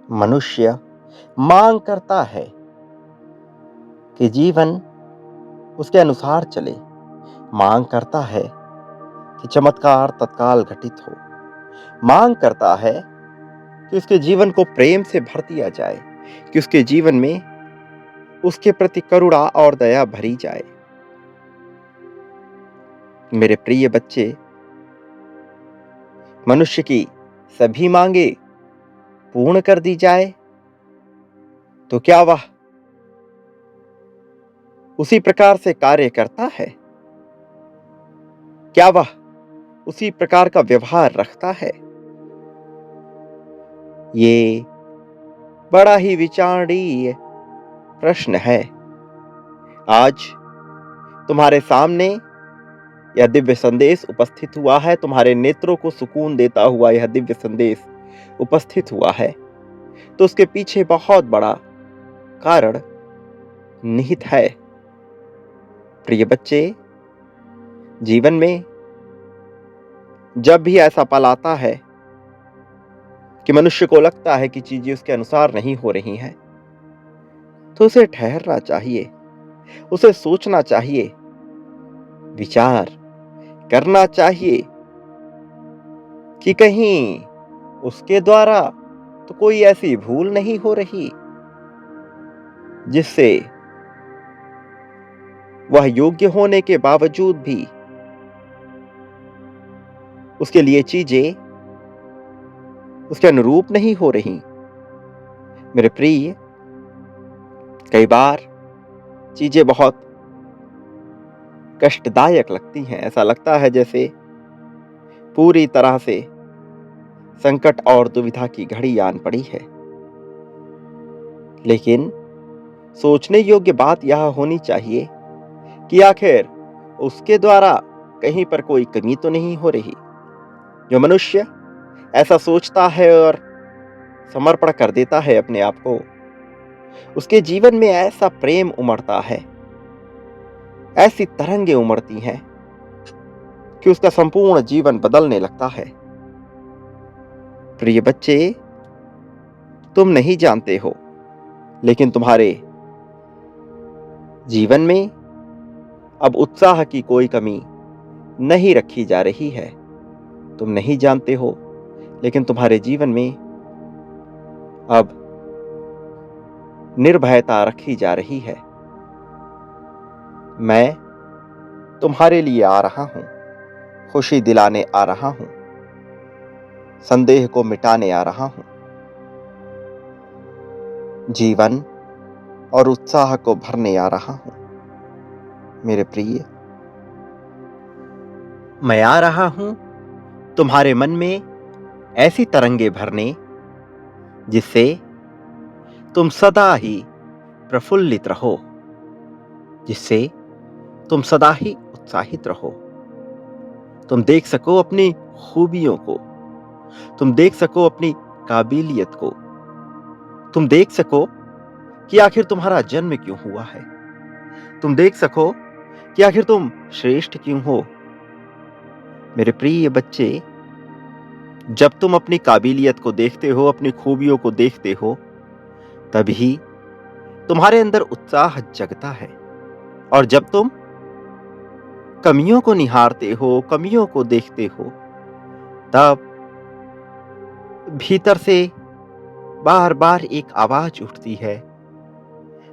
मनुष्य मांग करता है कि जीवन उसके अनुसार चले। मांग करता है कि चमत्कार तत्काल घटित हो। मांग करता है कि उसके जीवन को प्रेम से भर दिया जाए, कि उसके जीवन में उसके प्रति करुणा और दया भरी जाए। मेरे प्रिय बच्चे, मनुष्य की सभी मांगे पूर्ण कर दी जाए तो क्या वह उसी प्रकार से कार्य करता है? क्या वह उसी प्रकार का व्यवहार रखता है? ये बड़ा ही विचारणीय प्रश्न है। आज तुम्हारे सामने यह दिव्य संदेश उपस्थित हुआ है। तुम्हारे नेत्रों को सुकून देता हुआ यह दिव्य संदेश उपस्थित हुआ है, तो उसके पीछे बहुत बड़ा कारण निहित है। प्रिय बच्चे, जीवन में जब भी ऐसा पल आता है कि मनुष्य को लगता है कि चीजें उसके अनुसार नहीं हो रही हैं, तो उसे ठहरना चाहिए, उसे सोचना चाहिए, विचार करना चाहिए कि कहीं उसके द्वारा तो कोई ऐसी भूल नहीं हो रही जिससे वह योग्य होने के बावजूद भी उसके लिए चीजें उसके अनुरूप नहीं हो रही। मेरे प्रिय, कई बार चीजें बहुत कष्टदायक लगती हैं। ऐसा लगता है जैसे पूरी तरह से संकट और दुविधा की घड़ी आन पड़ी है। लेकिन सोचने योग्य बात यह होनी चाहिए कि आखिर उसके द्वारा कहीं पर कोई कमी तो नहीं हो रही। जो मनुष्य ऐसा सोचता है और समर्पण कर देता है अपने आप को, उसके जीवन में ऐसा प्रेम उमड़ता है, ऐसी तरंगें उमड़ती हैं कि उसका संपूर्ण जीवन बदलने लगता है। प्रिय बच्चे, तुम नहीं जानते हो, लेकिन तुम्हारे जीवन में अब उत्साह की कोई कमी नहीं रखी जा रही है। तुम नहीं जानते हो, लेकिन तुम्हारे जीवन में अब निर्भयता रखी जा रही है। मैं तुम्हारे लिए आ रहा हूं, खुशी दिलाने आ रहा हूं, संदेह को मिटाने आ रहा हूं, जीवन और उत्साह को भरने आ रहा हूं। मेरे प्रिय, मैं आ रहा हूं तुम्हारे मन में ऐसी तरंगे भरने जिससे तुम सदा ही प्रफुल्लित रहो, जिससे तुम सदा ही उत्साहित रहो। तुम देख सको अपनी खूबियों को, तुम देख सको अपनी काबिलियत को, तुम देख सको कि आखिर तुम्हारा जन्म क्यों हुआ है, तुम देख सको कि आखिर तुम श्रेष्ठ क्यों हो। मेरे प्रिय बच्चे, जब तुम अपनी काबिलियत को देखते हो, अपनी खूबियों को देखते हो, तभी तुम्हारे अंदर उत्साह जगता है। और जब तुम कमियों को निहारते हो, कमियों को देखते हो, तब भीतर से बार बार एक आवाज उठती है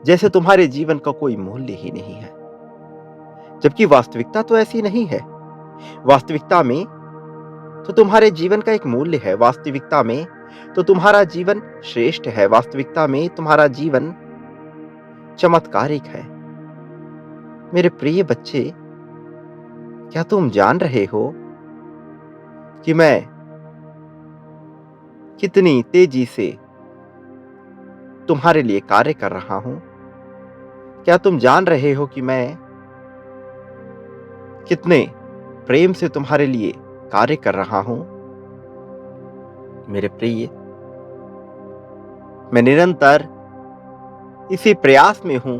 जैसे तुम्हारे जीवन का कोई मूल्य ही नहीं है। जबकि वास्तविकता तो ऐसी नहीं है। वास्तविकता में तो तुम्हारे जीवन का एक मूल्य है। वास्तविकता में तो तुम्हारा जीवन श्रेष्ठ है। वास्तविकता में तुम्हारा जीवन चमत्कारिक है। मेरे प्रिय बच्चे, क्या तुम जान रहे हो कि मैं कितनी तेजी से तुम्हारे लिए कार्य कर रहा हूं? क्या तुम जान रहे हो कि मैं कितने प्रेम से तुम्हारे लिए कार्य कर रहा हूं? मेरे प्रिय, मैं निरंतर इसी प्रयास में हूं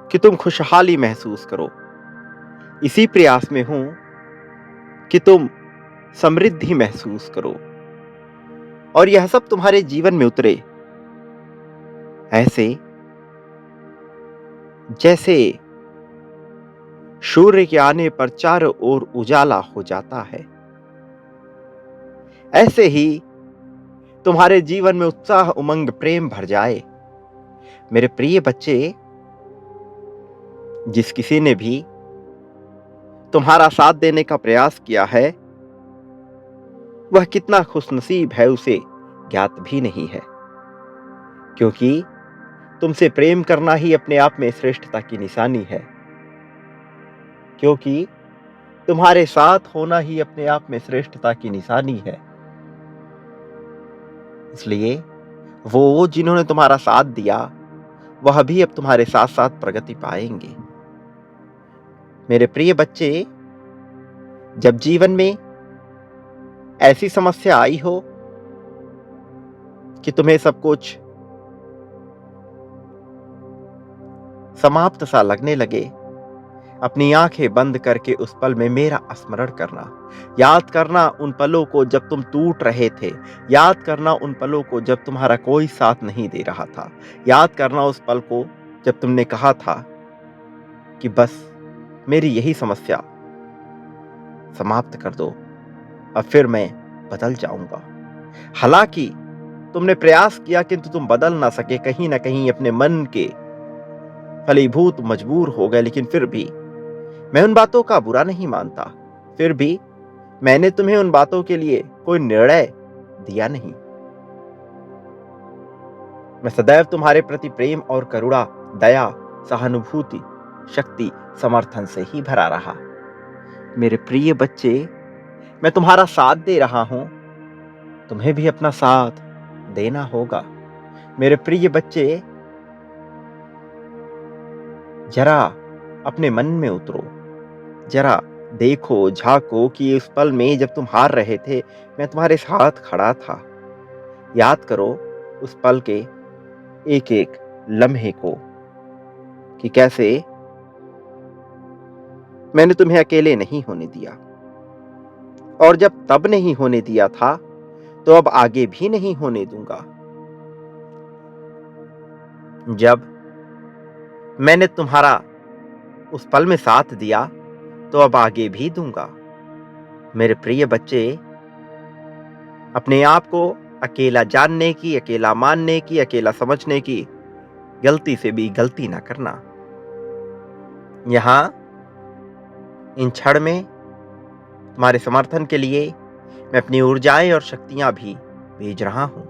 कि तुम खुशहाली महसूस करो। इसी प्रयास में हूं कि तुम समृद्धि महसूस करो। और यह सब तुम्हारे जीवन में उतरे, ऐसे जैसे सूर्य के आने पर चारों ओर उजाला हो जाता है। ऐसे ही तुम्हारे जीवन में उत्साह, उमंग, प्रेम भर जाए। मेरे प्रिय बच्चे, जिस किसी ने भी तुम्हारा साथ देने का प्रयास किया है, वह कितना खुशनसीब है उसे ज्ञात भी नहीं है। क्योंकि तुमसे प्रेम करना ही अपने आप में श्रेष्ठता की निशानी है। क्योंकि तुम्हारे साथ होना ही अपने आप में श्रेष्ठता की निशानी है। इसलिए वो जिन्होंने तुम्हारा साथ दिया, वह भी अब तुम्हारे साथ साथ प्रगति पाएंगे। मेरे प्रिय बच्चे, जब जीवन में ऐसी समस्या आई हो कि तुम्हें सब कुछ समाप्त सा लगने लगे, अपनी आंखें बंद करके उस पल में मेरा स्मरण करना। याद करना उन पलों को जब तुम टूट रहे थे। याद करना उन पलों को जब तुम्हारा कोई साथ नहीं दे रहा था। याद करना उस पल को जब तुमने कहा था कि बस मेरी यही समस्या समाप्त कर दो, अब फिर मैं बदल जाऊंगा। हालांकि तुमने प्रयास किया किंतु तुम बदल ना सके। कहीं ना कहीं अपने मन के फलीभूत मजबूर हो गए। लेकिन फिर भी मैं उन बातों का बुरा नहीं मानता। फिर भी मैंने तुम्हें उन बातों के लिए कोई निर्णय दिया नहीं। मैं सदैव तुम्हारे प्रति प्रेम और करुणा, दया, सहानुभूति, शक्ति, समर्थन से ही भरा रहा। मेरे प्रिय बच्चे, मैं तुम्हारा साथ दे रहा हूं, तुम्हें भी अपना साथ देना होगा। मेरे प्रिय बच्चे, जरा अपने मन में उतरो। जरा देखो, झांको कि उस पल में जब तुम हार रहे थे, मैं तुम्हारे साथ खड़ा था। याद करो उस पल के एक एक लम्हे को कि कैसे मैंने तुम्हें अकेले नहीं होने दिया। और जब तब नहीं होने दिया था, तो अब आगे भी नहीं होने दूंगा। जब मैंने तुम्हारा उस पल में साथ दिया, तो अब आगे भी दूंगा। मेरे प्रिय बच्चे, अपने आप को अकेला जानने की, अकेला मानने की, अकेला समझने की गलती से भी गलती ना करना। यहां इन क्षण में तुम्हारे समर्थन के लिए मैं अपनी ऊर्जाएं और शक्तियां भी भेज रहा हूं।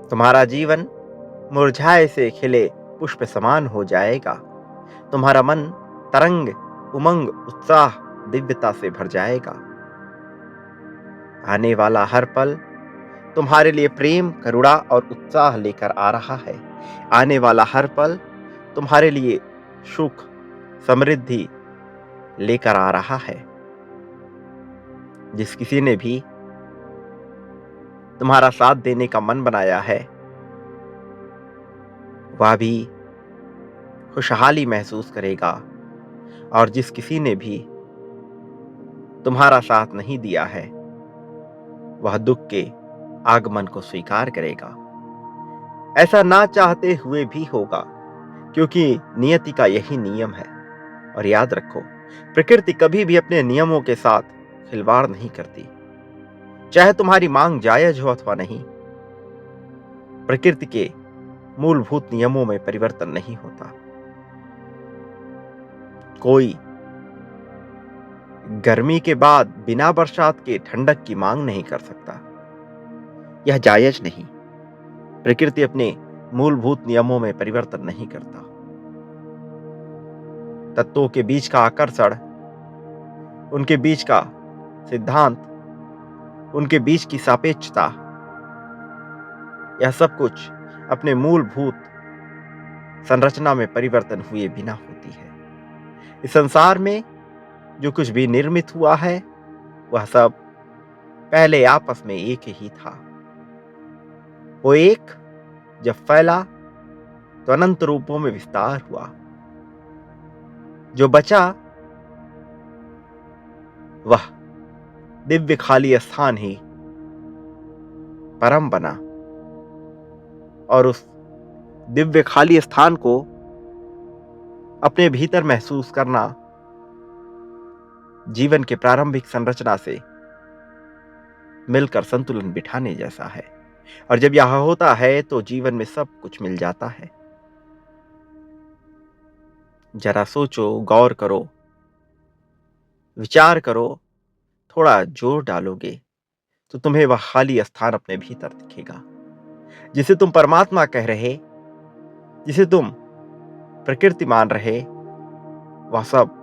तुम्हारा जीवन मुरझाए से खिले पुष्प समान हो जाएगा। तुम्हारा मन तरंग, उमंग, उत्साह, दिव्यता से भर जाएगा। आने वाला हर पल तुम्हारे लिए प्रेम, करुणा और उत्साह लेकर आ रहा है। आने वाला हर पल तुम्हारे लिए सुख, समृद्धि लेकर आ रहा है। जिस किसी ने भी तुम्हारा साथ देने का मन बनाया है, वह भी खुशहाली महसूस करेगा। और जिस किसी ने भी तुम्हारा साथ नहीं दिया है, वह दुख के आगमन को स्वीकार करेगा। ऐसा ना चाहते हुए भी होगा, क्योंकि नियति का यही नियम है। और याद रखो, प्रकृति कभी भी अपने नियमों के साथ खिलवाड़ नहीं करती। चाहे तुम्हारी मांग जायज हो अथवा नहीं, प्रकृति के मूलभूत नियमों में परिवर्तन नहीं होता। कोई गर्मी के बाद बिना बरसात के ठंडक की मांग नहीं कर सकता। यह जायज नहीं। प्रकृति अपने मूलभूत नियमों में परिवर्तन नहीं करता। तत्वों के बीच का आकर्षण, उनके बीच का सिद्धांत, उनके बीच की सापेक्षता, यह सब कुछ अपने मूलभूत संरचना में परिवर्तन हुए बिना होती है। इस संसार में जो कुछ भी निर्मित हुआ है, वह सब पहले आपस में एक ही था। वो एक जब फैला तो अनंत रूपों में विस्तार हुआ। जो बचा वह दिव्य खाली स्थान ही परम बना और उस दिव्य खाली स्थान को अपने भीतर महसूस करना जीवन के प्रारंभिक संरचना से मिलकर संतुलन बिठाने जैसा है। और जब यह होता है तो जीवन में सब कुछ मिल जाता है। जरा सोचो, गौर करो, विचार करो, थोड़ा जोर डालोगे तो तुम्हें वह खाली स्थान अपने भीतर दिखेगा जिसे तुम परमात्मा कह रहे, जिसे तुम प्रकृति मान रहे। वह सब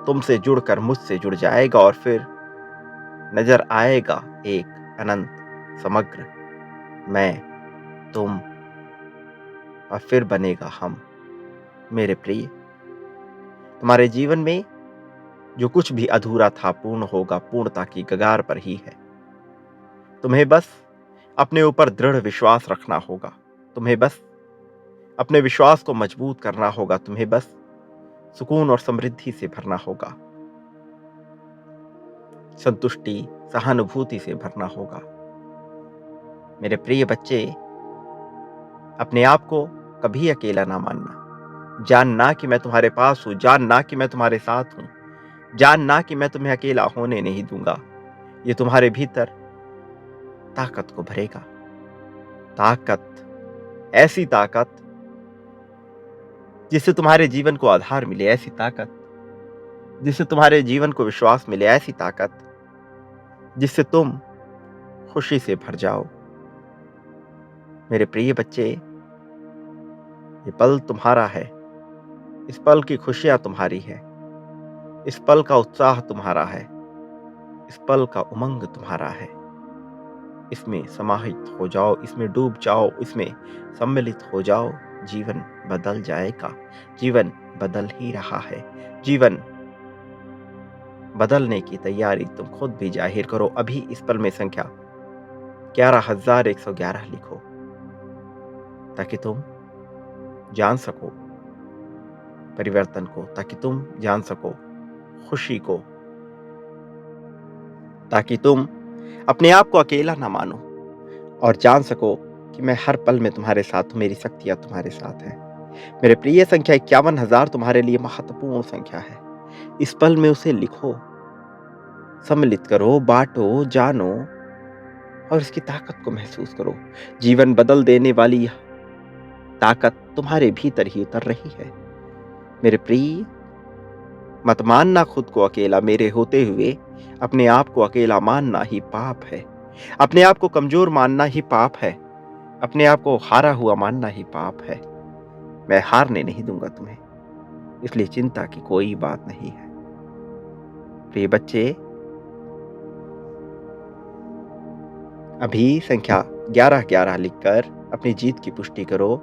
तुमसे जुड़कर मुझसे जुड़ जाएगा और फिर नजर आएगा एक अनंत समग्र मैं, तुम और फिर बनेगा हम। मेरे प्रिय, तुम्हारे जीवन में जो कुछ भी अधूरा था पूर्ण होगा, पूर्णता की कगार पर ही है। तुम्हें बस अपने ऊपर दृढ़ विश्वास रखना होगा। तुम्हें बस अपने विश्वास को मजबूत करना होगा। तुम्हें बस सुकून और समृद्धि से भरना होगा, संतुष्टि, सहानुभूति से भरना होगा। मेरे प्रिय बच्चे, अपने आप को कभी अकेला ना मानना। जानना कि मैं तुम्हारे पास हूं, जानना कि मैं तुम्हारे साथ हूं, जानना कि मैं तुम्हें अकेला होने नहीं दूंगा। ये तुम्हारे भीतर ताकत को भरेगा। ताकत, ऐसी ताकत जिससे तुम्हारे जीवन को आधार मिले, ऐसी ताकत जिससे तुम्हारे जीवन को विश्वास मिले, ऐसी ताकत जिससे तुम खुशी से भर जाओ। मेरे प्रिय बच्चे, ये पल तुम्हारा है। इस पल की खुशियां तुम्हारी है। इस पल का उत्साह तुम्हारा है। इस पल का उमंग तुम्हारा है। इसमें समाहित हो जाओ, इसमें डूब जाओ, इसमें सम्मिलित हो जाओ। जीवन बदल जाएगा। जीवन बदल ही रहा है। जीवन बदलने की तैयारी तुम खुद भी जाहिर करो। अभी इस पल में संख्या 11,111 लिखो ताकि तुम जान सको परिवर्तन को, ताकि तुम जान सको खुशी को, ताकि तुम अपने आप को अकेला ना मानो और जान सको कि मैं हर पल में तुम्हारे साथ हूं, मेरी शक्तियां तुम्हारे साथ है। मेरे प्रिय, संख्या 51,000 तुम्हारे लिए महत्वपूर्ण संख्या है। इस पल में उसे लिखो, सम्मिलित करो, बांटो, जानो और इसकी ताकत को महसूस करो। जीवन बदल देने वाली यह ताकत तुम्हारे भीतर ही उतर रही है। मेरे प्रिय, मत मानना खुद को अकेला। मेरे होते हुए अपने आप को अकेला मानना ही पाप है। अपने आप को कमजोर मानना ही पाप है। अपने आप को हारा हुआ मानना ही पाप है। मैं हारने नहीं दूंगा तुम्हें, इसलिए चिंता की कोई बात नहीं है। प्रिय बच्चे, अभी संख्या 11,11 लिखकर अपनी जीत की पुष्टि करो।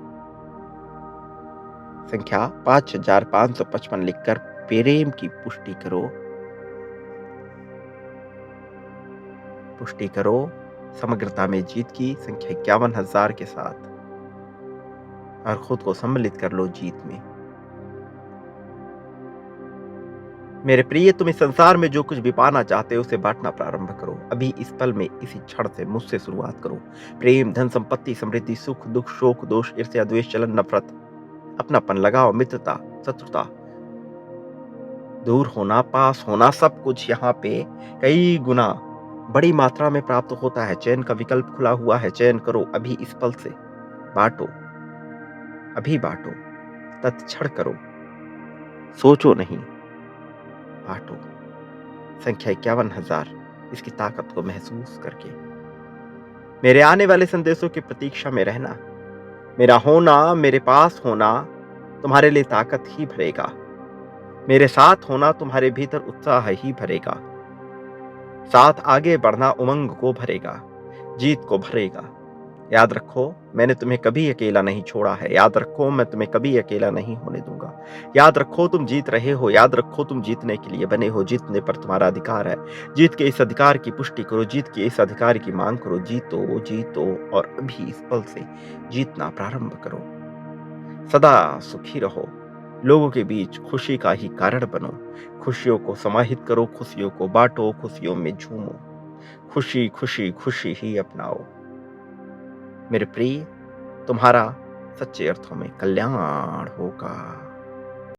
संख्या 5,555 लिखकर प्रेम की पुष्टि करो। पुष्टि करो समग्रता में जीत की संख्या 51,000 के साथ और खुद को सम्मिलित कर लो जीत में। मेरे प्रिय, तुम इस संसार में जो कुछ भी पाना चाहते हो उसे बांटना प्रारंभ करो। अभी इस पल में, इसी क्षण से मुझसे शुरुआत करो। प्रेम, धन, संपत्ति, समृद्धि, सुख, दुख, शोक, दोष, ईर्ष्या, द्वेष, जलन, नफरत, अपनापन, लगाव, मित्रता, शत्रुता, दूर होना, पास होना, सब कुछ यहाँ पे कई गुना बड़ी मात्रा में प्राप्त होता है। चयन का विकल्प खुला हुआ है। चयन करो अभी इस पल से। बांटो, अभी बांटो, तत्क्षण करो, सोचो नहीं, बांटो। संख्या 51,000, इसकी ताकत को महसूस करके मेरे आने वाले संदेशों की प्रतीक्षा में रहना। मेरा होना, मेरे पास होना तुम्हारे लिए ताकत ही भरेगा। मेरे साथ होना तुम्हारे भीतर उत्साह ही भरेगा। साथ आगे बढ़ना उमंग को भरेगा, जीत को भरेगा। याद रखो, मैंने तुम्हें कभी अकेला नहीं छोड़ा है। याद रखो, मैं तुम्हें कभी अकेला नहीं होने दूंगा। याद रखो, तुम जीत रहे हो। याद रखो, तुम जीतने के लिए बने हो। जीतने पर तुम्हारा अधिकार है। जीत के इस अधिकार की पुष्टि करो। जीत के इस अधिकार की मांग करो। जीतो, जीतो और अभी इस पल से जीतना प्रारंभ करो। सदा सुखी रहो। लोगों के बीच खुशी का ही कारण बनो। खुशियों को समाहित करो, खुशियों को बांटो, खुशियों में झूमो। खुशी खुशी खुशी ही अपनाओ। मेरे प्रिय, तुम्हारा सच्चे अर्थों में कल्याण होगा।